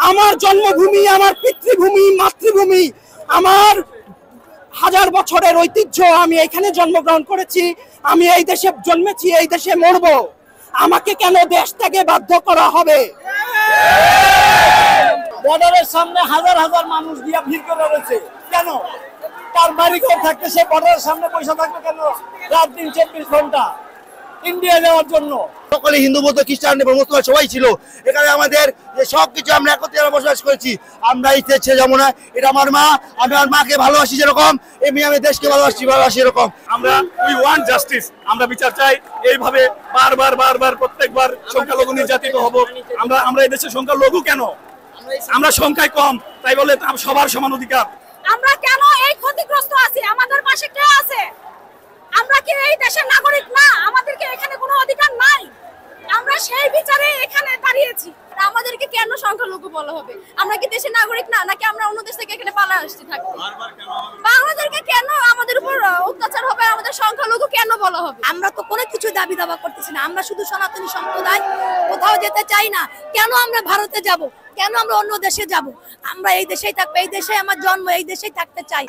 আমার জন্মভূমি, আমার পিতৃভূমি, মাতৃভূমি, আমার হাজার বছরের ঐতিহ্য। আমি এখানে জন্মগ্রহণ করেছি, আমি এই দেশে জন্মেছি, এই দেশে মরবো। আমাকে কেন দেশ থেকে বাধ্য করা হবে? বর্ডারের সামনে হাজার হাজার মানুষ দিয়া ভিড় করে রয়েছে কেন? তার বাড়ি ঘর থাকতে সে বর্ডারের সামনে পয়সা থাকবে কেন? রাত দিন 24 ঘন্টা ইন্ডিয়া যাওয়ার জন্য। সকলে হিন্দু বৌদ্ধ খ্রিস্টান এবং মুসলমান সবাই ছিল এখানে। আমাদের সবকিছু আমরা একত্রে বসবাস করেছি। আমরা এই দেশে যাবো না, এটা আমার মা, আমি আমার মাকে ভালোবাসি যেরকম, এমনি আমি দেশকে ভালোবাসি এরকম। আমরা উই ওয়ান্ট জাস্টিস, আমরা বিচার চাই। এইভাবে বারবার প্রত্যেকবার সংখ্যালঘু নির্যাতিত হব। আমরা এই দেশের সংখ্যালঘু কেন? আমরা সংখ্যায় কম, তাই বলে সবার সমান অধিকার। আমরা কেন এই ক্ষতিগ্রস্ত আছি? আমাদের পাশে কে আছে? আমরা কি এই দেশের নাগরিক না? আমাদেরকে এখানে কোনো অধিকার নাই? আমরা সেই বিচারে এখানে দাঁড়িয়েছি। আমাদেরকে কেন সংখ্যালঘু বলা হবে? আমরা কি দেশের নাগরিক না, নাকি আমরা অন্য দেশ থেকে এখানে পালা আসছি থাকবো? বাংলাদেশকে কেন আমাদের উপর অত্যাচার হবে? আমাদের সংখ্যালঘু কেন বলা হবে? আমরা তো কোনো কিছু দাবি দাবা করতেছি না। আমরা শুধু সনাতনী সম্প্রদায়, কোথাও যেতে চাই না। কেন আমরা ভারতে যাব? কেন আমরা অন্য দেশে যাব? আমরা এই দেশেই থাকবো, এই দেশে আমার জন্ম, এই দেশেই থাকতে চাই।